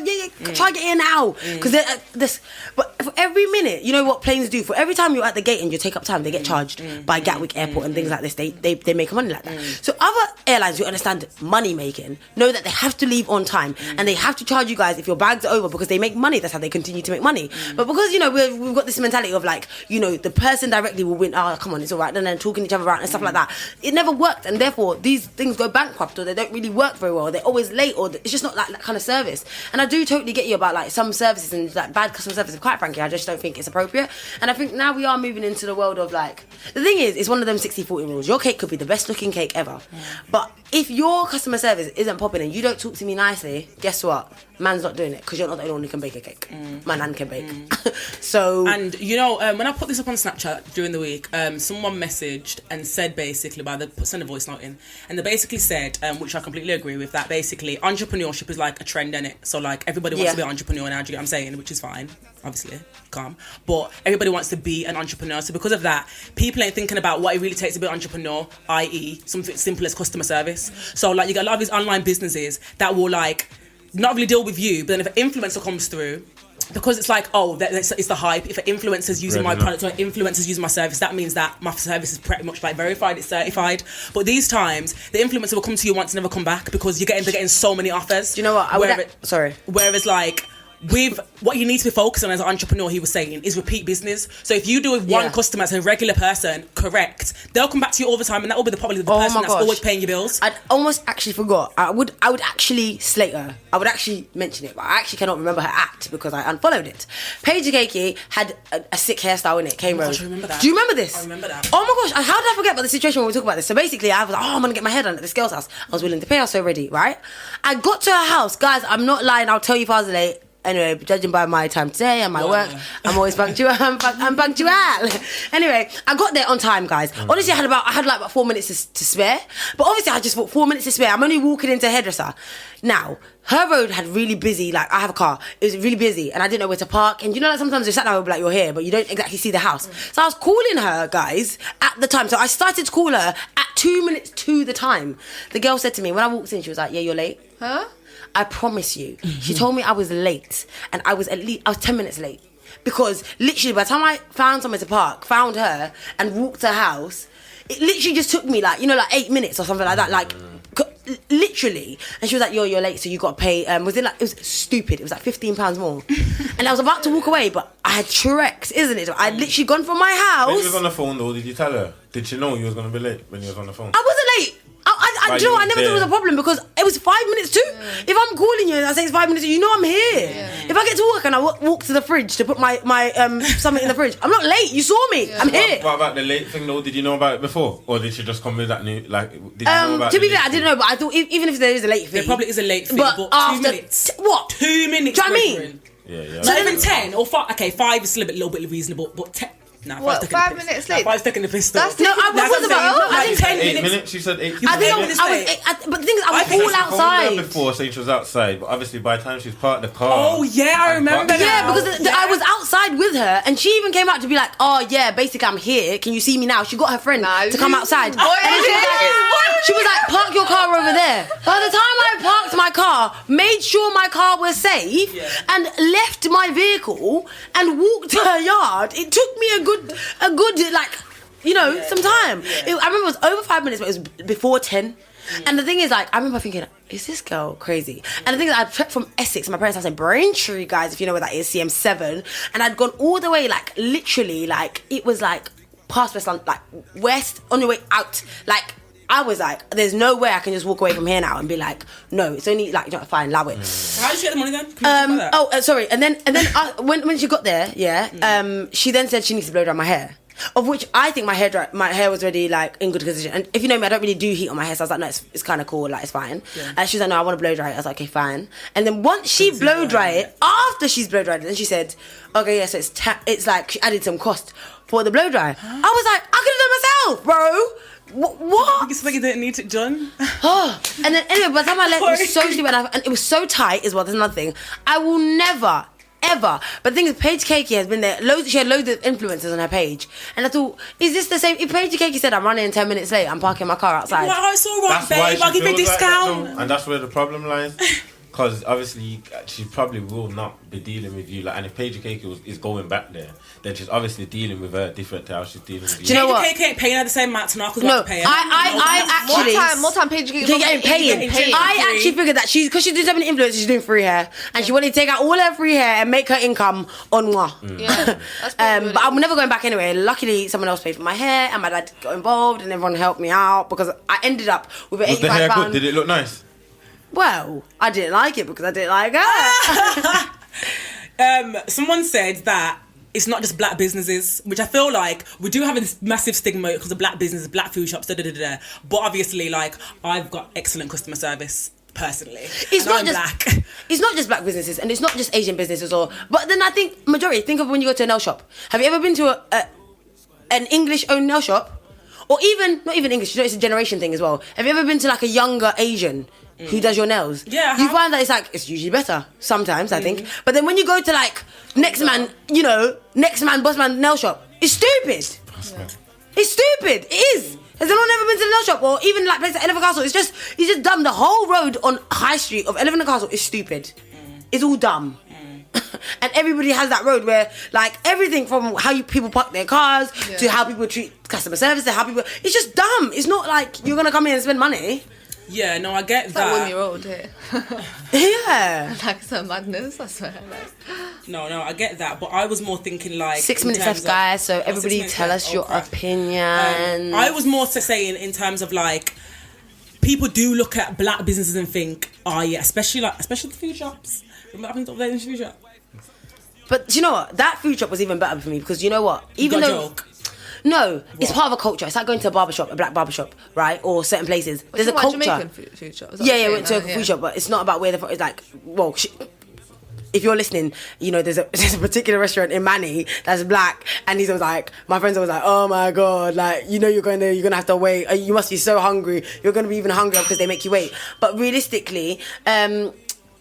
try to get in now. Because but for every minute, you know what planes do? For every time you're at the gate and you take up time, they get charged by Gatwick Airport and things like this. They make money like that. So other airlines who understand money making know that they have to leave on time and they have to charge you guys if your bags are over because they make money. That's how they continue to make money. But because we've got this mentality of like the person directly will win. Oh, come on, it's all right. And then talking each other around and stuff like that. It never worked, and therefore these things go bankrupt or they don't really work very well. They're always late, or it's just not that kind of service. And I do totally get you about like some services and like bad customer service. Quite frankly, I just don't think it's appropriate. And I think now we are moving into the world of like, the thing is, it's one of them 60-40 rules. Your cake could be the best looking cake ever, but if your customer service isn't popping and you don't talk to me nicely, guess what? Man's not doing it because you're not the only one who can bake a cake. My nan can bake. So... And, when I put this up on Snapchat during the week, someone messaged and said basically, send a voice note in, and they basically said, which I completely agree with, that basically entrepreneurship is like a trend, innit? So like everybody wants to be an entrepreneur now, do you get what I'm saying? Which is fine, obviously, calm. But everybody wants to be an entrepreneur. So because of that, people ain't thinking about what it really takes to be an entrepreneur, i.e. something simple as customer service. So like you got a lot of these online businesses that will like not really deal with you, but then if an influencer comes through because it's like, it's the hype. If an influencer's using my product or an influencer's using my service, that means that my service is pretty much like verified, it's certified. But these times, the influencer will come to you once and never come back because they're getting so many offers. Do you know what? Whereas like, with what you need to be focused on as an entrepreneur, he was saying, is repeat business. So if you do with one customer as a regular person, correct, they'll come back to you all the time, and that will be probably the person that's always paying your bills. I almost actually forgot. I would actually slate her. I would actually mention it, but I actually cannot remember her act because I unfollowed it. Paige Akeke had a sick hairstyle in it. Cane Road. I remember that. Do you remember this? I remember that. Oh my gosh! How did I forget about the situation when we talk about this? So basically, I was like, I'm gonna get my hair done at this girl's house. I was willing to pay. I was so ready, right? I got to her house, guys. I'm not lying. I'll tell you if I was late. Anyway, judging by my time today and my work, I'm always punctual. I'm punctual. Anyway, I got there on time, guys. Honestly, I had like about 4 minutes to spare. But obviously, I just thought 4 minutes to spare. I'm only walking into a hairdresser. Now, her road had really busy. Like, I have a car. It was really busy, and I didn't know where to park. And you know, like sometimes you sat down and be like, you're here, but you don't exactly see the house. So I was calling her, guys, at the time. So I started to call her at 2 minutes to the time. The girl said to me when I walked in, she was like, "Yeah, you're late." Huh? I promise you. She told me I was late, and I was 10 minutes late. Because literally by the time I found somewhere to park, found her, and walked to her house, it literally just took me like 8 minutes or something like that. Like, literally. And she was like, you're late, so you got to pay. It was stupid. It was like £15 more. And I was about to walk away, but I had Trex, isn't it? I'd literally gone from my house. When you was on the phone though, did you tell her? Did she know you was going to be late when you was on the phone? I wasn't late. I never thought it was a problem because it was 5 minutes too. If I'm calling you and I say it's 5 minutes, you know I'm here. Yeah. If I get to work and I walk to the fridge to put my something in the fridge, I'm not late. You saw me. I'm here. What about the late thing though? Did you know about it before, or did she just come with that new? Like, did you know about? To be fair, I didn't know, but I thought even if there is a late fee, there probably is a late fee, but after 2 minutes. What? 2 minutes. Do you know what I mean? Yeah. So even 10 or 5. Okay, 5 is still a little bit reasonable, but 10. Nah, what, 5 minutes late? 5's taking the piss. No, I wasn't about. I think 10 8 minutes. She said 8. I think but the thing is, I was all outside. Before saying she was outside, but obviously by the time she's parked the car. Oh yeah, I remember. Yeah, because I was outside with her, and she even came out to be like, "Oh yeah, basically I'm here. Can you see me now?" She got her friend to come outside. And she was like, "Park your car over there." By the time I parked my car, made sure my car was safe, and left my vehicle and walked to her yard. It took me a good some time. I remember it was over 5 minutes, but it was before 10. And the thing is, like, I remember thinking, is this girl crazy? And the thing is, I trekked from Essex, my parents' house in Braintree, guys, if you know where that is, CM7, and I'd gone all the way, like, literally, like, it was like past West London, like west on your way out, like. I was like, there's no way I can just walk away from here now and be like, no, it's only like, fine, allow it. How did you get the money then? Sorry. And then when she got there, she then said she needs to blow dry my hair. Of which I think my hair was already like in good condition. And if you know me, I don't really do heat on my hair, so I was like, no, it's kind of cool, like it's fine. Yeah. She was like, no, I want to blow dry it. I was like, okay, fine. And then once she blow dry it, after she's blow dried it, then she said, okay, yeah, so it's like she added some cost for the blow dry. I was like, I could have done myself, bro. What? It's like you didn't need it done. And then anyway, by the time I left, it was so stupid, and it was so tight as well. There's another thing. I will never, ever. But the thing is, Paige Akeke has been there. She had loads of influencers on her page, and I thought, is this the same? If Paige Akeke said, I'm running 10 minutes late, I'm parking my car outside. Well, it's all right, babe. I'll give you a discount. Like that, and that's where the problem lies. Because obviously she probably will not be dealing with you. Like, and if Paige Akeke is going back there, then she's obviously dealing with her different to how she's dealing with you. Do you know what? Paige Akeke ain't paying her the same amount to Narcos no, to pay her. I actually more time Paige Akeke getting paid. I actually figured that because she's doing so many influencers, she's doing free hair, and she wanted to take out all her free hair and make her income on moi. Yeah, but I'm never going back anyway. Luckily, someone else paid for my hair, and my dad got involved, and everyone helped me out because I ended up with an £85. Was the hair good? Did it look nice? Well, I didn't like it because I didn't like her. Someone said that it's not just black businesses, which I feel like we do have this massive stigma because of black businesses, black food shops, But obviously, like, I've got excellent customer service personally. It's not just black businesses, and it's not just Asian businesses, but then I think majority. Think of when you go to a nail shop. Have you ever been to an English-owned nail shop, or even not even English? You know, it's a generation thing as well. Have you ever been to like a younger Asian who does your nails? Yeah. You find that it's usually better sometimes, I think. But then when you go to like next man boss man nail shop, it's stupid. It's stupid. It is. Has anyone ever been to the nail shop or even like places at Elephant Castle? It's just dumb. The whole road on High Street of Elephant Castle is stupid. It's all dumb. and everybody has that road where like everything from how people park their cars to how people treat customer service to how people, it's just dumb. It's not like you're gonna come in and spend money. Yeah, no, I get That that. Wimmy Road here. Yeah. Like some madness, I swear. Like. No, I get that, but I was more thinking like 6 in minutes terms left, of- guys. So 6 everybody minutes tell left. us your crap. opinion. I was more so saying in terms of like people do look at black businesses and think, oh yeah, especially the food shops. Remember what happened up there in the food shop? But do you know what? That food shop was even better for me because you know what? Even got a though. joke. No, it's part of a culture. It's like going to a barbershop, a black barbershop, right? Or certain places. There's a culture. Jamaican food shop. Is that Yeah, what went to you're a saying? food shop, but it's not about where the. It's like, well, if you're listening, you know, there's a particular restaurant in Manny that's black, and he's always like, my friends always like, oh my god, like, you know, you're gonna have to wait. You must be so hungry. You're gonna be even hungrier because they make you wait. But realistically,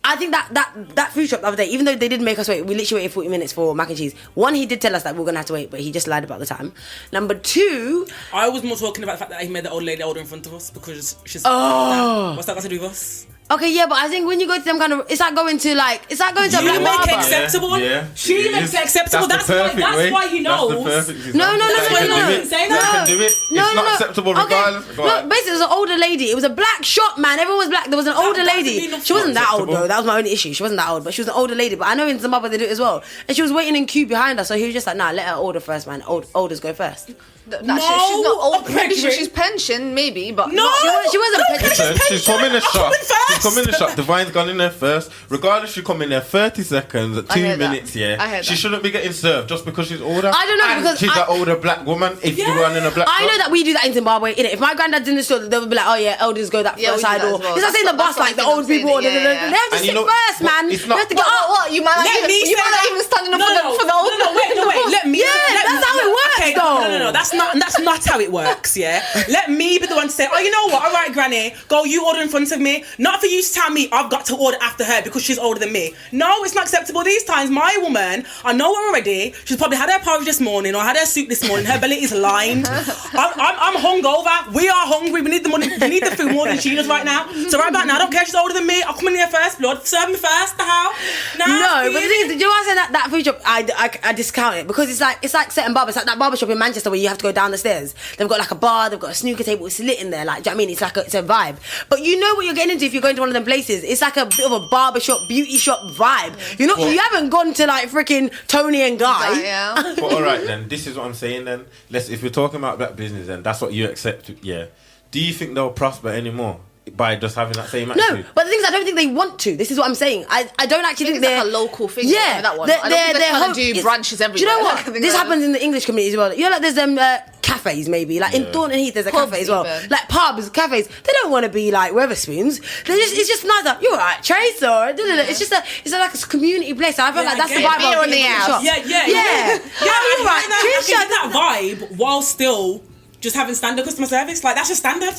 I think that food shop the other day, even though they did make us wait, we literally waited 40 minutes for mac and cheese. One, he did tell us that we were gonna have to wait, but he just lied about the time. Number two, I was more talking about the fact that he made the old lady order in front of us because she's. Oh. What's that got to do with us? okay, yeah, but I think when you go to them kind of, it's like going to a black You barber. make it acceptable. Yeah. She It makes is. it acceptable. That's the why. perfect That's way. why he That's the knows. perfect example. No, That's why They he can do knows. it. Say They that. can do it. It's not acceptable regardless. Go No, on. basically, it was an older lady. It was a black shop, man. Everyone was black. There was an older doesn't lady. mean She wasn't that old, acceptable. though. That was my only issue. She wasn't that old, but she was an older lady. But I know in Zimbabwe they do it as well. And she was waiting in queue behind us, so he was just like, nah, let her order first, man. Olders go first. She's not old. Maybe oppression. she's pensioned, maybe, but No, She wasn't Listen, she's come in the shop. coming first. She's come in the shop. Divine's gone in there first. Regardless, she come in there 30 seconds, I 2 hear that. minutes. Yeah, I hear she that. shouldn't be getting served just because she's older. I don't know, And because she's I- an older black woman. If you run in a black I shop. know that we do that in Zimbabwe, innit? If my granddad's in the store, they would be like, oh yeah, elders go that Yeah, first we do side that door. as well. It's like saying the That's bus, what like the I think old I'm saying people. it, yeah, yeah. They have to And you sit know- first, what- man. it's You not- have to get up. What? You might not Let me even, you say might not that. even standing up No, for the old. No, wait. Let me. Yeah, let that's me- how it works, okay, though. No. That's not how it works. Yeah. Let me be the one to say, oh, you know what? All right, Granny, go. You order in front of me. Not for you to tell me I've got to order after her because she's older than me. No, it's not acceptable. These times, my woman, I know her already. She's probably had her porridge this morning or had her soup this morning. Her belly is lined. I'm hungover. We are hungry. We need the money. We need the food more than she does right now. So right about now, I don't care if she's older than me. I'll come in here first, blood. Serve me first. The how? No, but the thing is, do you know why I say that food shop? I discount it because it's like certain barbers. It's like that barber shop in Manchester where you have to go down the stairs. They've got like a bar, they've got a snooker table, it's lit in there. Like, do you know what I mean? It's a vibe. But you know what you're getting into if you're going to one of them places. It's like a bit of a barber shop, beauty shop vibe. You haven't gone to like freaking Tony and Guy. Yeah. But all right, then this is what I'm saying. Then if we're talking about black business, then that's what you accept. Yeah. Do you think they'll prosper anymore by just having that same attitude? No, but the thing is, I don't think they want to. This is what I'm saying. I don't actually think It's they're like a local thing. Yeah, that one. I don't think they're trying to do it's- branches everywhere. Do you know Like, I what? think This they're- happens in the English community as well. You know, like there's them cafes maybe. Like in Thornton Heath, there's a Pubs cafe as well. even. Like pubs, cafes. They don't want to be like Weatherspoons. It's just nice. Like, you're right, Trace or it's just like a community place. I feel Yeah, like that's I the get vibe. it. I Beer was on the getting from house. shop. Yeah. Yeah. I You're right. can Trisha, get that vibe while still just having standard customer service. Like that's just standard.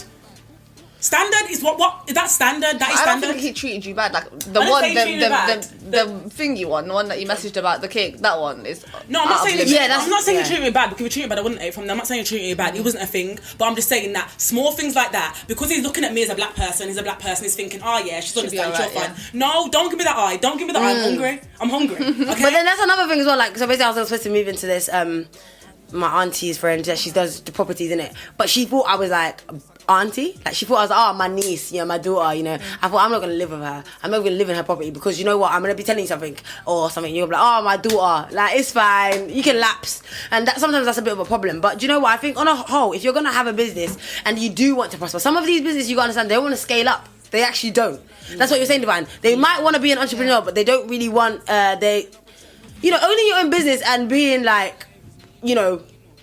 Standard is what is that standard? That is I don't standard. think he treated you bad. Like the didn't one, say he treated you bad. the thingy one, the one that you messaged about the cake. That one is. No, I'm not saying limit. I'm not saying yeah. you treated me bad because if you treated me bad, I wouldn't. I'm not saying you treated me bad. It wasn't a thing, but I'm just saying that small things like that because he's looking at me as a black person. He's a black person. He's thinking, oh yeah, she's Should be understanding. She'll alright, fine. No, don't give me that eye. Don't give me that eye. I'm hungry. I'm hungry. Okay. But then that's another thing as well. Like, so basically, I was supposed to move into this. My auntie's friend, she does the properties in it, but she thought I was like auntie. Like she thought I was like, oh, my niece, my daughter. I thought I'm not gonna live with her. I'm not gonna live in her property because you know what? I'm gonna be telling you something or something. You're gonna be like, oh, my daughter. Like it's fine. You can lapse, and sometimes that's a bit of a problem. But do you know what? I think on a whole, if you're gonna have a business and you do want to prosper, some of these businesses you gotta understand they don't want to scale up. They actually don't. That's what you're saying, Divine. They might want to be an entrepreneur, but they don't really want. Owning your own business and being like,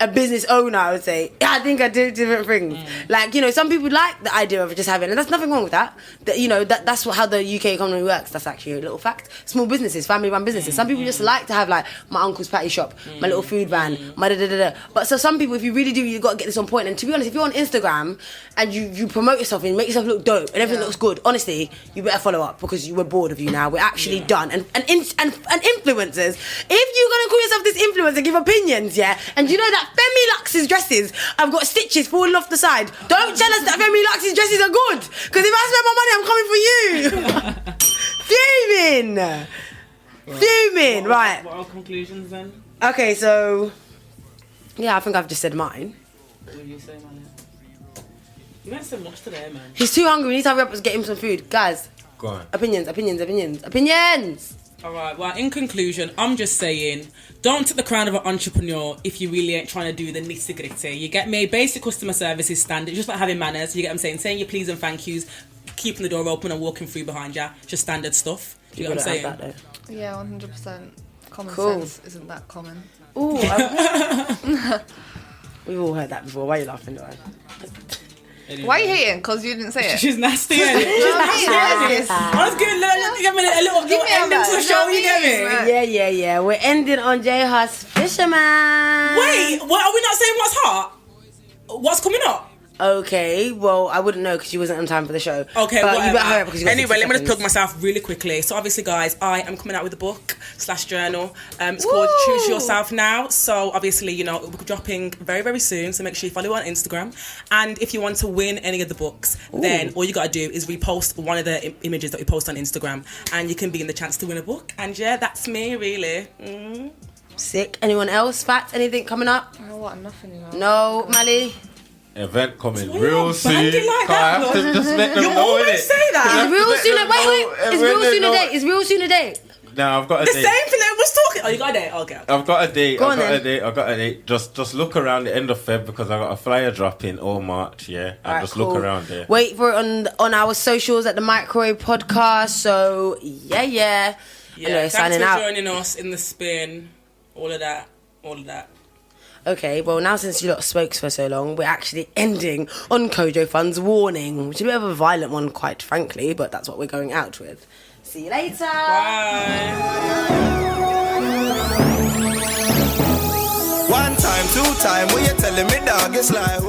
a business owner, I would say. I think I do different things. Like, some people like the idea of just having, and there's nothing wrong with that. That's how the UK economy works. That's actually a little fact. Small businesses, family-run businesses. Some people just like to have like my uncle's patty shop, my little food van, my da-da-da-da. But so some people, if you really do, you've got to get this on point. And to be honest, if you're on Instagram and you promote yourself and make yourself look dope and everything looks good, honestly, you better follow up because we're bored of you now. We're actually done. And influencers, if you're going to call yourself this influencer and give opinions, and you know that Femi Lux's dresses have got stitches falling off the side. Don't tell us that Femi Lux's dresses are good. Because if I spend my money, I'm coming for you. Fuming. Fuming, right. What are our conclusions then? Okay, so yeah, I think I've just said mine. What did you say, man? You meant so much today, man. He's too hungry. We need to hurry up and get him some food, guys. Go on. Opinions. Alright, well, in conclusion, I'm just saying, don't take the crown of an entrepreneur if you really ain't trying to do the nitty gritty. You get me? Basic customer service is standard, just like having manners. You get what I'm saying? Saying your please and thank yous, keeping the door open and walking through behind you. Just standard stuff. Do you get what I'm saying? That, Yeah, 100%. Common Cool. sense isn't that common. ooh, we've all heard that before. Why are you laughing, though? Anyway. Why are you hating? Because you didn't say it. She's nasty, isn't it? I was giving a little ending to the show, you get me? Yeah. We're ending on J Huss Fisherman. Wait, what, are we not saying what's hot? What's coming up? Okay, well, I wouldn't know because you wasn't on time for the show. Okay, but whatever. you better hurry up because you got Anyway, 60 let me just seconds. plug myself really quickly. So obviously, guys, I am coming out with a book / journal. It's called Choose Yourself Now. So obviously, you know, it will be dropping very, very soon. So make sure you follow on Instagram. And if you want to win any of the books, then all you got to do is repost one of the images that we post on Instagram, and you can be in the chance to win a book. And yeah, that's me, really. Sick. Anyone else? Facts? Anything coming up? Oh, what? Nothing, you know. No, Mally? Event coming Why real you soon. banging like I that, have to just let them You know always it. say that. Is real soon? Wait. Is real soon a date? Is real soon a date? No, I've got a The date. same thing that was talking. Oh, you got a date? Okay. I've got a date. Go I've on got then. a date. Just look around the end of Feb because I got a flyer dropping all March. Yeah, and Alright, just cool. look around there. Wait for it on our socials at the Microwave Podcast. So yeah. Yeah, Anyway, thanks signing for out. joining us in the spin. All of that. Okay, well now since you lot spoke for so long, we're actually ending on Kojo Fun's warning, which is a bit of a violent one, quite frankly, but that's what we're going out with. See you later. Bye. One time, two time, when you telling me dog, it's like